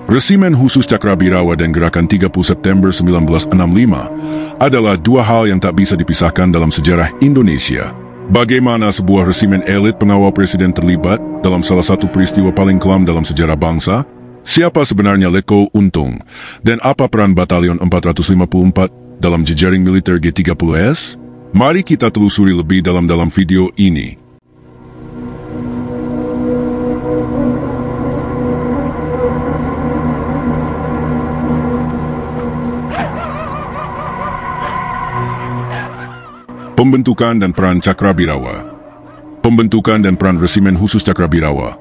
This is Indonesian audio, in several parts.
Resimen Khusus Cakrabirawa dan Gerakan 30 September 1965 adalah dua hal yang tak bisa dipisahkan dalam sejarah Indonesia. Bagaimana sebuah resimen elit pengawal presiden terlibat dalam salah satu peristiwa paling kelam dalam sejarah bangsa? Siapa sebenarnya Letko Untung? Dan apa peran Batalion 454 dalam jejaring militer G30S? Mari kita telusuri lebih dalam video ini. Pembentukan dan peran Cakrabirawa. Pembentukan dan peran Resimen Khusus Cakrabirawa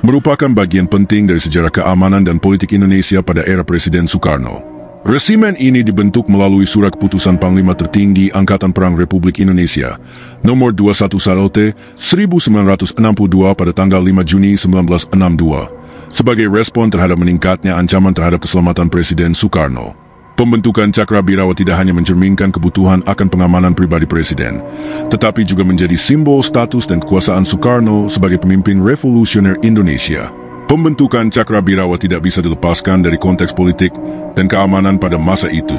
merupakan bagian penting dari sejarah keamanan dan politik Indonesia pada era Presiden Soekarno. Resimen ini dibentuk melalui surat keputusan Panglima Tertinggi Angkatan Perang Republik Indonesia nomor 21 Sarote 1962 pada tanggal 5 Juni 1962 sebagai respon terhadap meningkatnya ancaman terhadap keselamatan Presiden Soekarno. Pembentukan Cakrabirawa tidak hanya mencerminkan kebutuhan akan pengamanan pribadi Presiden, tetapi juga menjadi simbol status dan kekuasaan Soekarno sebagai pemimpin revolusioner Indonesia. Pembentukan Cakrabirawa tidak bisa dilepaskan dari konteks politik dan keamanan pada masa itu.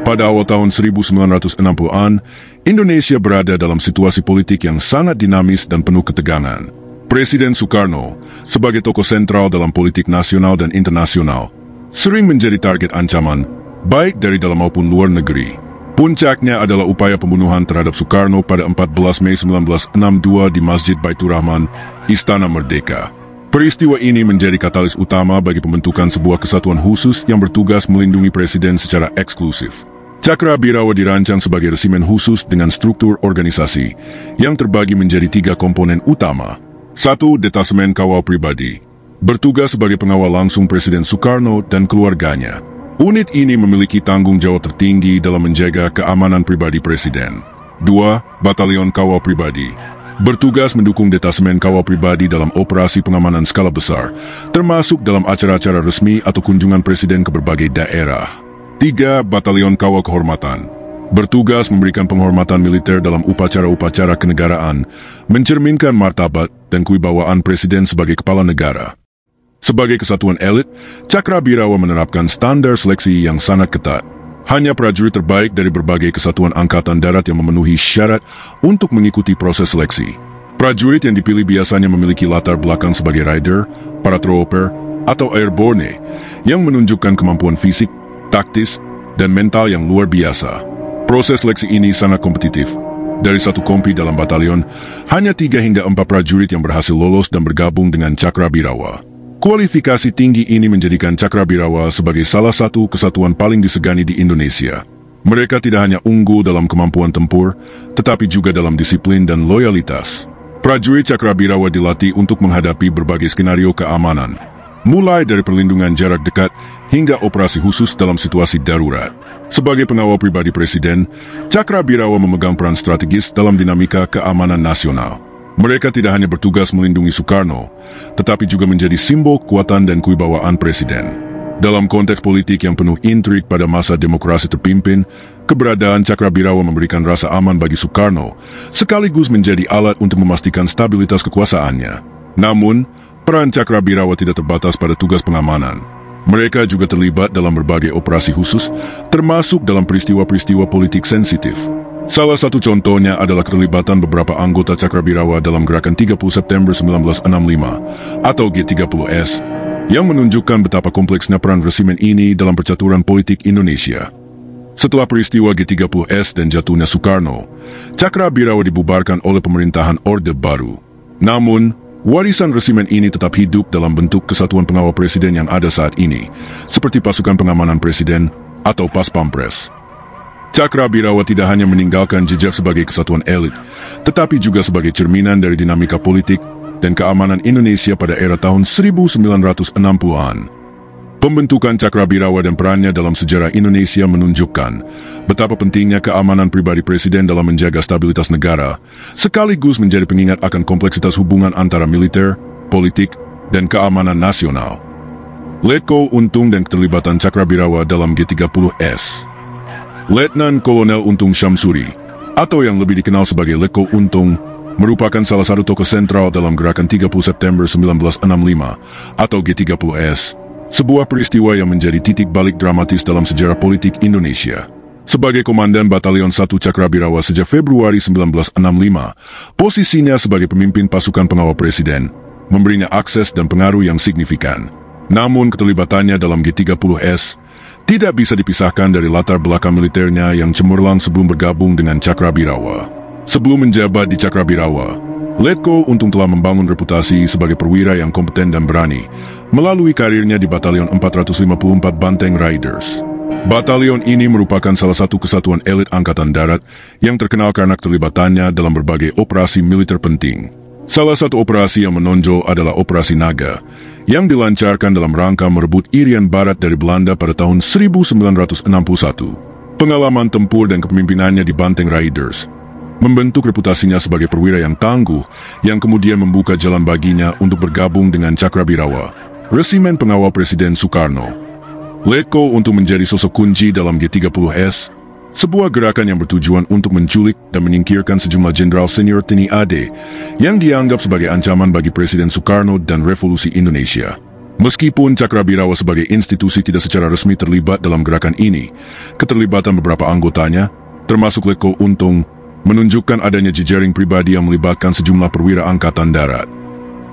Pada awal tahun 1960-an, Indonesia berada dalam situasi politik yang sangat dinamis dan penuh ketegangan. Presiden Soekarno, sebagai tokoh sentral dalam politik nasional dan internasional, sering menjadi target ancaman, baik dari dalam maupun luar negeri. Puncaknya adalah upaya pembunuhan terhadap Soekarno pada 14 Mei 1962 di Masjid Baitur Rahman, Istana Merdeka. Peristiwa ini menjadi katalis utama bagi pembentukan sebuah kesatuan khusus yang bertugas melindungi Presiden secara eksklusif. Cakrabirawa dirancang sebagai resimen khusus dengan struktur organisasi yang terbagi menjadi 3 komponen utama. 1. Detasemen Kawal Pribadi, bertugas sebagai pengawal langsung Presiden Soekarno dan keluarganya. Unit ini memiliki tanggung jawab tertinggi dalam menjaga keamanan pribadi Presiden. 2. Batalion Kawal Pribadi, bertugas mendukung detasemen kawal pribadi dalam operasi pengamanan skala besar, termasuk dalam acara-acara resmi atau kunjungan Presiden ke berbagai daerah. 3. Batalion Kawal Kehormatan, bertugas memberikan penghormatan militer dalam upacara-upacara kenegaraan, mencerminkan martabat dan kewibawaan Presiden sebagai kepala negara. Sebagai kesatuan elit, Cakrabirawa menerapkan standar seleksi yang sangat ketat. Hanya prajurit terbaik dari berbagai kesatuan angkatan darat yang memenuhi syarat untuk mengikuti proses seleksi. Prajurit yang dipilih biasanya memiliki latar belakang sebagai rider, paratrooper, atau airborne yang menunjukkan kemampuan fisik, taktis, dan mental yang luar biasa. Proses seleksi ini sangat kompetitif. Dari satu kompi dalam batalion, hanya 3 hingga 4 prajurit yang berhasil lolos dan bergabung dengan Cakrabirawa. Kualifikasi tinggi ini menjadikan Cakrabirawa sebagai salah satu kesatuan paling disegani di Indonesia. Mereka tidak hanya unggul dalam kemampuan tempur, tetapi juga dalam disiplin dan loyalitas. Prajurit Cakrabirawa dilatih untuk menghadapi berbagai skenario keamanan, mulai dari perlindungan jarak dekat hingga operasi khusus dalam situasi darurat. Sebagai pengawal pribadi Presiden, Cakrabirawa memegang peran strategis dalam dinamika keamanan nasional. Mereka tidak hanya bertugas melindungi Soekarno, tetapi juga menjadi simbol kekuatan dan kewibawaan Presiden. Dalam konteks politik yang penuh intrik pada masa demokrasi terpimpin, keberadaan Cakrabirawa memberikan rasa aman bagi Soekarno, sekaligus menjadi alat untuk memastikan stabilitas kekuasaannya. Namun, peran Cakrabirawa tidak terbatas pada tugas pengamanan. Mereka juga terlibat dalam berbagai operasi khusus, termasuk dalam peristiwa-peristiwa politik sensitif. Salah satu contohnya adalah keterlibatan beberapa anggota Cakrabirawa dalam Gerakan 30 September 1965 atau G30S yang menunjukkan betapa kompleksnya peran resimen ini dalam percaturan politik Indonesia. Setelah peristiwa G30S dan jatuhnya Soekarno, Cakrabirawa dibubarkan oleh pemerintahan Orde Baru. Namun, warisan resimen ini tetap hidup dalam bentuk kesatuan pengawal Presiden yang ada saat ini, seperti Pasukan Pengamanan Presiden atau Pas Pampres. Cakrabirawa tidak hanya meninggalkan jejak sebagai kesatuan elit, tetapi juga sebagai cerminan dari dinamika politik dan keamanan Indonesia pada era tahun 1960-an. Pembentukan Cakrabirawa dan perannya dalam sejarah Indonesia menunjukkan betapa pentingnya keamanan pribadi Presiden dalam menjaga stabilitas negara, sekaligus menjadi pengingat akan kompleksitas hubungan antara militer, politik, dan keamanan nasional. Letko Untung dan keterlibatan Cakrabirawa dalam G30S. Letnan Kolonel Untung Syamsuri, atau yang lebih dikenal sebagai Letko Untung, merupakan salah satu tokoh sentral dalam Gerakan 30 September 1965 atau G30S Sebuah peristiwa yang menjadi titik balik dramatis dalam sejarah politik Indonesia. Sebagai Komandan Batalion 1 Cakrabirawa sejak Februari 1965, posisinya sebagai pemimpin pasukan pengawal Presiden memberinya akses dan pengaruh yang signifikan. Namun keterlibatannya dalam G30S tidak bisa dipisahkan dari latar belakang militernya yang cemerlang sebelum bergabung dengan Cakrabirawa. Sebelum menjabat di Cakrabirawa, Letko Untung telah membangun reputasi sebagai perwira yang kompeten dan berani melalui karirnya di Batalion 454 Banteng Riders. Batalion ini merupakan salah satu kesatuan elit Angkatan Darat yang terkenal karena keterlibatannya dalam berbagai operasi militer penting. Salah satu operasi yang menonjol adalah Operasi Naga, yang dilancarkan dalam rangka merebut Irian Barat dari Belanda pada tahun 1961. Pengalaman tempur dan kepemimpinannya di Banteng Riders membentuk reputasinya sebagai perwira yang tangguh, yang kemudian membuka jalan baginya untuk bergabung dengan Cakrabirawa, resimen pengawal Presiden Soekarno. Letko untuk menjadi sosok kunci dalam G30S, sebuah gerakan yang bertujuan untuk menculik dan menyingkirkan sejumlah jenderal senior TNI AD yang dianggap sebagai ancaman bagi Presiden Soekarno dan Revolusi Indonesia. Meskipun Cakrabirawa sebagai institusi tidak secara resmi terlibat dalam gerakan ini, keterlibatan beberapa anggotanya, termasuk Letko Untung, menunjukkan adanya jejaring pribadi yang melibatkan sejumlah perwira Angkatan Darat.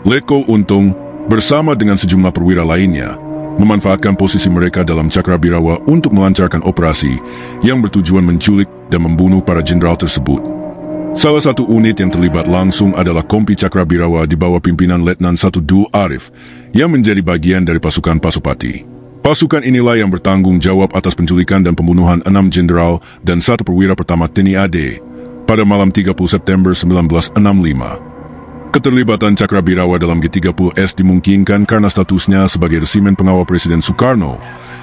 Letko Untung, bersama dengan sejumlah perwira lainnya, memanfaatkan posisi mereka dalam Cakrabirawa untuk melancarkan operasi yang bertujuan menculik dan membunuh para jenderal tersebut. Salah satu unit yang terlibat langsung adalah Kompi Cakrabirawa di bawah pimpinan Letnan 1 Dul Arif yang menjadi bagian dari pasukan Pasupati. Pasukan inilah yang bertanggung jawab atas penculikan dan pembunuhan 6 jenderal dan 1 perwira pertama TNI AD pada malam 30 September 1965. Keterlibatan Cakrabirawa dalam G30S dimungkinkan karena statusnya sebagai resimen pengawal Presiden Soekarno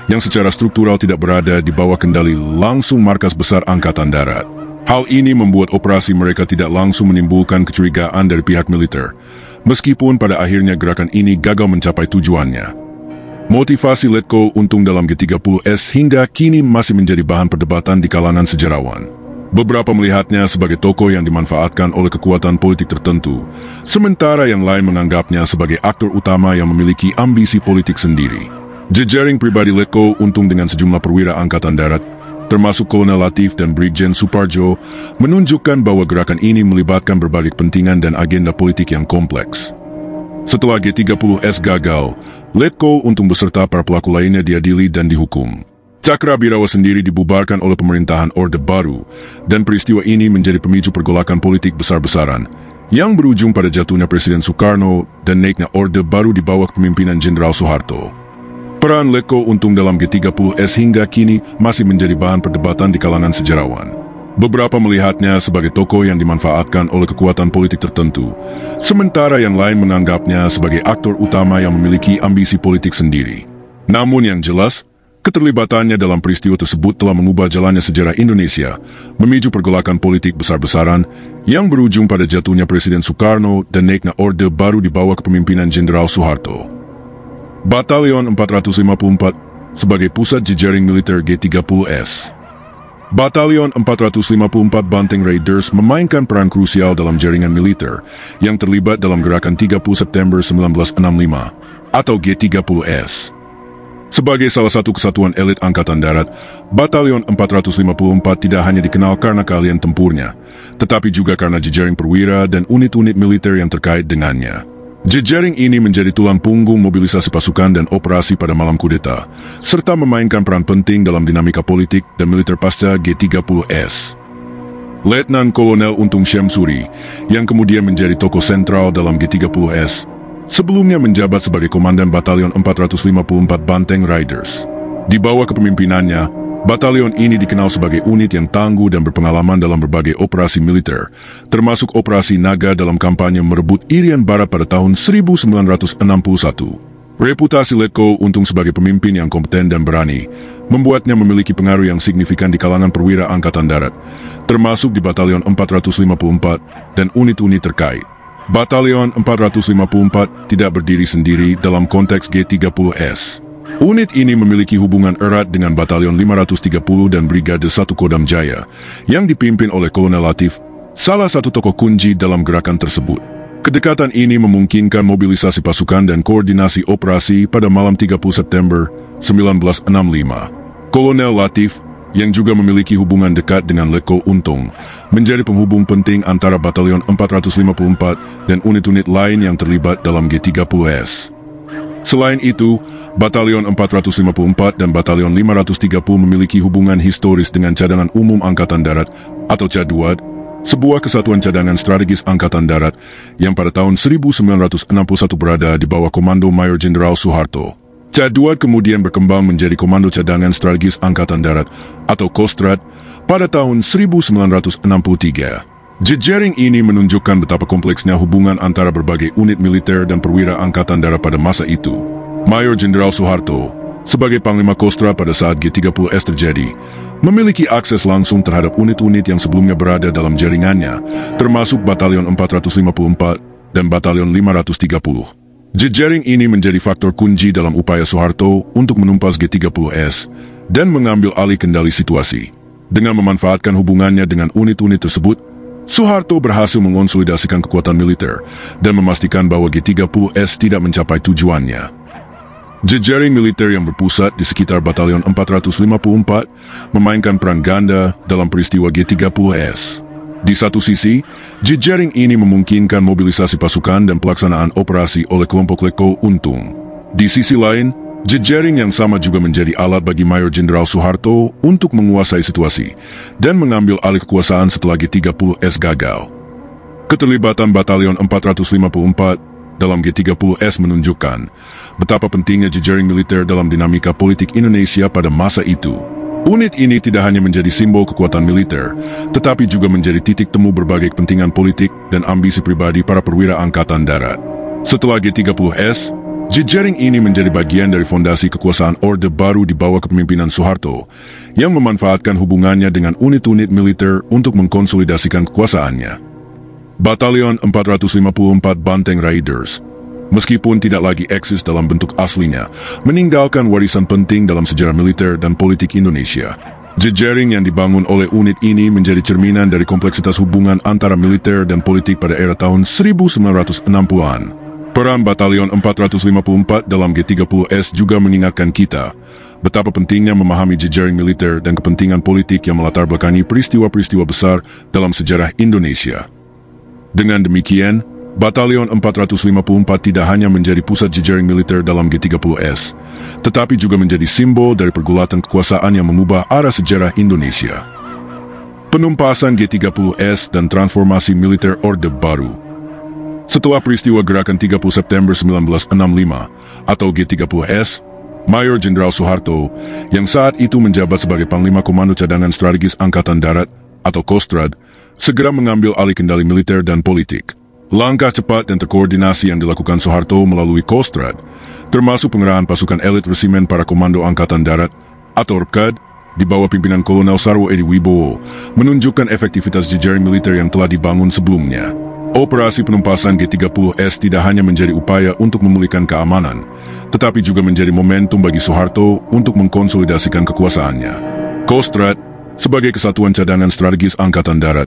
yang secara struktural tidak berada di bawah kendali langsung markas besar Angkatan Darat. Hal ini membuat operasi mereka tidak langsung menimbulkan kecurigaan dari pihak militer, meskipun pada akhirnya gerakan ini gagal mencapai tujuannya. Motivasi Letko Untung dalam G30S hingga kini masih menjadi bahan perdebatan di kalangan sejarawan. Beberapa melihatnya sebagai tokoh yang dimanfaatkan oleh kekuatan politik tertentu, sementara yang lain menganggapnya sebagai aktor utama yang memiliki ambisi politik sendiri. Jejaring pribadi Letko Untung dengan sejumlah perwira Angkatan Darat, termasuk Kolonel Latif dan Brigjen Suparjo, menunjukkan bahwa gerakan ini melibatkan berbagai kepentingan dan agenda politik yang kompleks. Setelah G30S gagal, Letko Untung beserta para pelaku lainnya diadili dan dihukum. Cakrabirawa sendiri dibubarkan oleh pemerintahan Orde Baru, dan peristiwa ini menjadi pemicu pergolakan politik besar-besaran, yang berujung pada jatuhnya Presiden Soekarno dan naiknya Orde Baru di bawah kepemimpinan Jenderal Soeharto. Peran Letko Untung dalam G30S hingga kini masih menjadi bahan perdebatan di kalangan sejarawan. Beberapa melihatnya sebagai tokoh yang dimanfaatkan oleh kekuatan politik tertentu, sementara yang lain menganggapnya sebagai aktor utama yang memiliki ambisi politik sendiri. Namun yang jelas, keterlibatannya dalam peristiwa tersebut telah mengubah jalannya sejarah Indonesia, memicu pergolakan politik besar-besaran yang berujung pada jatuhnya Presiden Soekarno dan naiknya Orde Baru di bawah kepemimpinan Jenderal Soeharto. Batalion 454 sebagai pusat jejaring militer G30S. Batalion 454 Banteng Raiders memainkan peran krusial dalam jaringan militer yang terlibat dalam gerakan 30 September 1965 atau G30S. Sebagai salah satu kesatuan elit Angkatan Darat, Batalion 454 tidak hanya dikenal karena keahlian tempurnya, tetapi juga karena jejaring perwira dan unit-unit militer yang terkait dengannya. Jejaring ini menjadi tulang punggung mobilisasi pasukan dan operasi pada malam kudeta, serta memainkan peran penting dalam dinamika politik dan militer pasca G30S. Letnan Kolonel Untung Syamsuri, yang kemudian menjadi tokoh sentral dalam G30S, sebelumnya menjabat sebagai Komandan Batalion 454 Banteng Riders. Di bawah kepemimpinannya, batalion ini dikenal sebagai unit yang tangguh dan berpengalaman dalam berbagai operasi militer, termasuk Operasi Naga dalam kampanye merebut Irian Barat pada tahun 1961. Reputasi Letko Untung sebagai pemimpin yang kompeten dan berani membuatnya memiliki pengaruh yang signifikan di kalangan perwira Angkatan Darat, termasuk di Batalion 454 dan unit-unit terkait. Batalion 454 tidak berdiri sendiri dalam konteks G30S. Unit ini memiliki hubungan erat dengan Batalion 530 dan Brigade 1 Kodam Jaya, yang dipimpin oleh Kolonel Latif, salah satu tokoh kunci dalam gerakan tersebut. Kedekatan ini memungkinkan mobilisasi pasukan dan koordinasi operasi pada malam 30 September 1965. Kolonel Latif, yang juga memiliki hubungan dekat dengan Letko Untung, menjadi penghubung penting antara Batalion 454 dan unit-unit lain yang terlibat dalam G30S. Selain itu, Batalion 454 dan Batalion 530 memiliki hubungan historis dengan Cadangan Umum Angkatan Darat atau Caduad, sebuah kesatuan cadangan strategis Angkatan Darat yang pada tahun 1961 berada di bawah komando Mayor Jenderal Soeharto. Caduad kemudian berkembang menjadi Komando Cadangan Strategis Angkatan Darat atau Kostrad pada tahun 1963. Jejaring ini menunjukkan betapa kompleksnya hubungan antara berbagai unit militer dan perwira Angkatan Darat pada masa itu. Mayor Jenderal Soeharto, sebagai Panglima Kostrad pada saat G30S terjadi, memiliki akses langsung terhadap unit-unit yang sebelumnya berada dalam jaringannya, termasuk Batalion 454 dan Batalion 530. Jejaring ini menjadi faktor kunci dalam upaya Soeharto untuk menumpas G30S dan mengambil alih kendali situasi. Dengan memanfaatkan hubungannya dengan unit-unit tersebut, Soeharto berhasil mengonsolidasikan kekuatan militer dan memastikan bahwa G30S tidak mencapai tujuannya. Jejaring militer yang berpusat di sekitar Batalion 454 memainkan peran ganda dalam peristiwa G30S. Di satu sisi, jejaring ini memungkinkan mobilisasi pasukan dan pelaksanaan operasi oleh kelompok Letko Untung. Di sisi lain, jejaring yang sama juga menjadi alat bagi Mayor Jenderal Soeharto untuk menguasai situasi dan mengambil alih kekuasaan setelah G30S gagal. Keterlibatan Batalion 454 dalam G30S menunjukkan betapa pentingnya jejaring militer dalam dinamika politik Indonesia pada masa itu. Unit ini tidak hanya menjadi simbol kekuatan militer, tetapi juga menjadi titik temu berbagai kepentingan politik dan ambisi pribadi para perwira Angkatan Darat. Setelah G30S, jejaring ini menjadi bagian dari fondasi kekuasaan Orde Baru di bawah kepemimpinan Soeharto, yang memanfaatkan hubungannya dengan unit-unit militer untuk mengkonsolidasikan kekuasaannya. Batalion 454 Banteng Raiders, meskipun tidak lagi eksis dalam bentuk aslinya, meninggalkan warisan penting dalam sejarah militer dan politik Indonesia. Jejaring yang dibangun oleh unit ini menjadi cerminan dari kompleksitas hubungan antara militer dan politik pada era tahun 1960-an. Peran Batalion 454 dalam G30S juga mengingatkan kita betapa pentingnya memahami jejaring militer dan kepentingan politik yang melatar belakangi peristiwa-peristiwa besar dalam sejarah Indonesia. Dengan demikian, Batalion 454 tidak hanya menjadi pusat jejaring militer dalam G30S, tetapi juga menjadi simbol dari pergulatan kekuasaan yang mengubah arah sejarah Indonesia. Penumpasan G30S dan transformasi militer Orde Baru. Setelah peristiwa Gerakan 30 September 1965 atau G30S, Mayor Jenderal Soeharto, yang saat itu menjabat sebagai Panglima Komando Cadangan Strategis Angkatan Darat atau Kostrad, segera mengambil alih kendali militer dan politik. Langkah cepat dan terkoordinasi yang dilakukan Soeharto melalui Kostrad, termasuk pengerahan pasukan elit Resimen Para Komando Angkatan Darat atau RPKAD di bawah pimpinan Kolonel Sarwo Edi Wibowo, menunjukkan efektivitas jejaring militer yang telah dibangun sebelumnya. Operasi penumpasan G30S tidak hanya menjadi upaya untuk memulihkan keamanan, tetapi juga menjadi momentum bagi Soeharto untuk mengkonsolidasikan kekuasaannya. Kostrad, sebagai kesatuan cadangan strategis Angkatan Darat,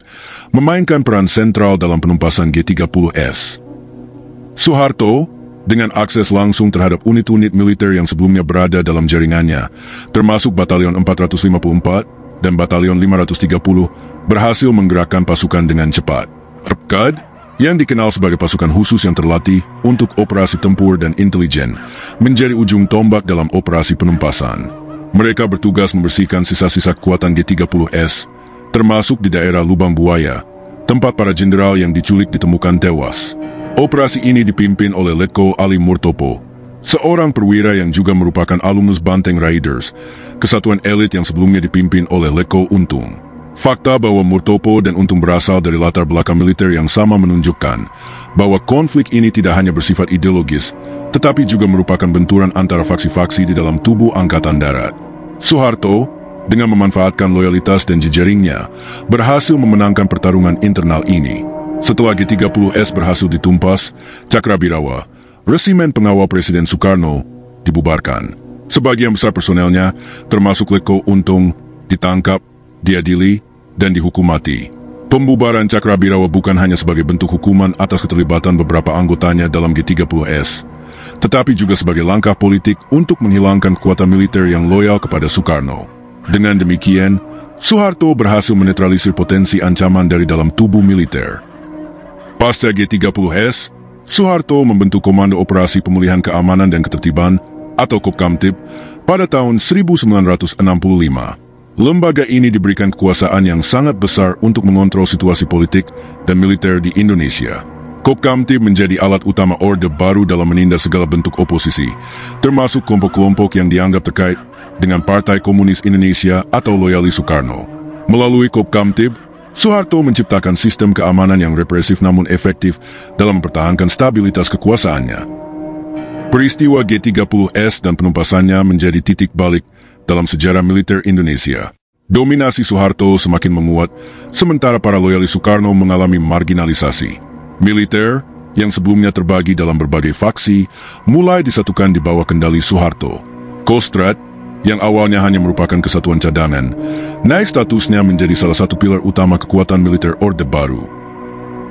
memainkan peran sentral dalam penumpasan G30S. Soeharto, dengan akses langsung terhadap unit-unit militer yang sebelumnya berada dalam jaringannya, termasuk Batalion 454 dan Batalion 530, berhasil menggerakkan pasukan dengan cepat. RPKAD, yang dikenal sebagai pasukan khusus yang terlatih untuk operasi tempur dan intelijen, menjadi ujung tombak dalam operasi penumpasan. Mereka bertugas membersihkan sisa-sisa kekuatan G30S, termasuk di daerah Lubang Buaya, tempat para jenderal yang diculik ditemukan tewas. Operasi ini dipimpin oleh Letko Ali Murtopo, seorang perwira yang juga merupakan alumnus Banteng Raiders, kesatuan elit yang sebelumnya dipimpin oleh Letko Untung. Fakta bahwa Murtopo dan Untung berasal dari latar belakang militer yang sama menunjukkan bahwa konflik ini tidak hanya bersifat ideologis, tetapi juga merupakan benturan antara faksi-faksi di dalam tubuh Angkatan Darat. Soeharto, dengan memanfaatkan loyalitas dan jejaringnya, berhasil memenangkan pertarungan internal ini. Setelah G30S berhasil ditumpas, Cakrabirawa, Resimen Pengawal Presiden Soekarno, dibubarkan. Sebagian besar personelnya, termasuk Letko Untung, ditangkap, diadili, dan dihukum mati. Pembubaran Cakrabirawa bukan hanya sebagai bentuk hukuman atas keterlibatan beberapa anggotanya dalam G30S, tetapi juga sebagai langkah politik untuk menghilangkan kekuatan militer yang loyal kepada Soekarno. Dengan demikian, Soeharto berhasil menetralisir potensi ancaman dari dalam tubuh militer. Pasca G30S, Soeharto membentuk Komando Operasi Pemulihan Keamanan dan Ketertiban atau Kopkamtib pada tahun 1965. Lembaga ini diberikan kekuasaan yang sangat besar untuk mengontrol situasi politik dan militer di Indonesia. Kopkamtib menjadi alat utama Orde Baru dalam menindas segala bentuk oposisi, termasuk kelompok-kelompok yang dianggap terkait dengan Partai Komunis Indonesia atau loyalis Soekarno. Melalui Kopkamtib, Soeharto menciptakan sistem keamanan yang represif namun efektif dalam mempertahankan stabilitas kekuasaannya. Peristiwa G30S dan penumpasannya menjadi titik balik dalam sejarah militer Indonesia. Dominasi Soeharto semakin menguat, sementara para loyalis Soekarno mengalami marginalisasi. Militer, yang sebelumnya terbagi dalam berbagai faksi, mulai disatukan di bawah kendali Soeharto. Kostrad, yang awalnya hanya merupakan kesatuan cadangan, naik statusnya menjadi salah satu pilar utama kekuatan militer Orde Baru.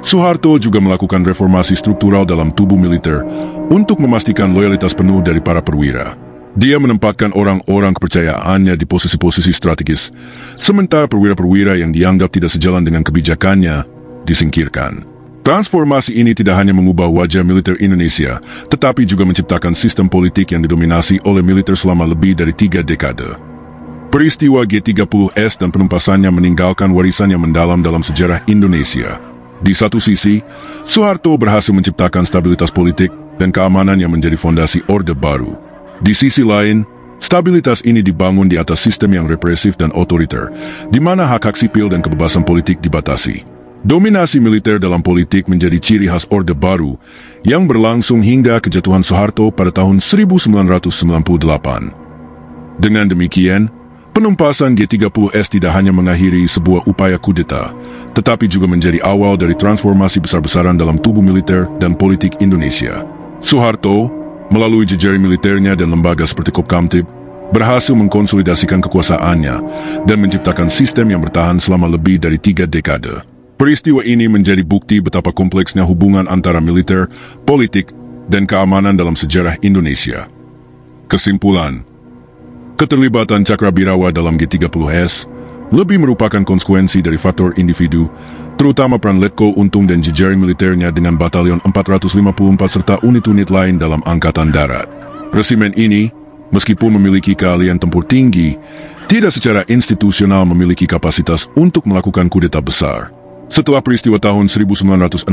Soeharto juga melakukan reformasi struktural dalam tubuh militer untuk memastikan loyalitas penuh dari para perwira. Dia menempatkan orang-orang kepercayaannya di posisi-posisi strategis, sementara perwira-perwira yang dianggap tidak sejalan dengan kebijakannya disingkirkan. Transformasi ini tidak hanya mengubah wajah militer Indonesia, tetapi juga menciptakan sistem politik yang didominasi oleh militer selama lebih dari 3 dekade. Peristiwa G30S dan penumpasannya meninggalkan warisan yang mendalam dalam sejarah Indonesia. Di satu sisi, Soeharto berhasil menciptakan stabilitas politik dan keamanan yang menjadi fondasi Orde Baru. Di sisi lain, stabilitas ini dibangun di atas sistem yang represif dan otoriter, di mana hak-hak sipil dan kebebasan politik dibatasi. Dominasi militer dalam politik menjadi ciri khas Orde Baru yang berlangsung hingga kejatuhan Soeharto pada tahun 1998. Dengan demikian, penumpasan G30S tidak hanya mengakhiri sebuah upaya kudeta, tetapi juga menjadi awal dari transformasi besar-besaran dalam tubuh militer dan politik Indonesia. Soeharto, melalui jejaring militernya dan lembaga seperti Kopkamtib, berhasil mengkonsolidasikan kekuasaannya dan menciptakan sistem yang bertahan selama lebih dari 3 dekade. Peristiwa ini menjadi bukti betapa kompleksnya hubungan antara militer, politik, dan keamanan dalam sejarah Indonesia. Kesimpulan, keterlibatan Cakrabirawa dalam G30S lebih merupakan konsekuensi dari faktor individu, terutama peran Letkol Untung dan jejaring militernya dengan Batalion 454 serta unit-unit lain dalam Angkatan Darat. Resimen ini, meskipun memiliki keahlian tempur tinggi, tidak secara institusional memiliki kapasitas untuk melakukan kudeta besar. Setelah peristiwa tahun 1965,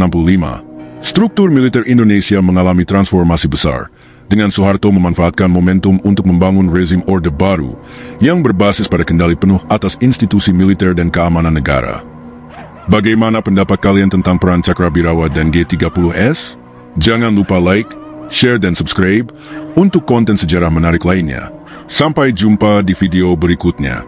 struktur militer Indonesia mengalami transformasi besar, dengan Soeharto memanfaatkan momentum untuk membangun rezim Orde Baru yang berbasis pada kendali penuh atas institusi militer dan keamanan negara. Bagaimana pendapat kalian tentang peran Cakrabirawa dan G30S? Jangan lupa like, share, dan subscribe untuk konten sejarah menarik lainnya. Sampai jumpa di video berikutnya.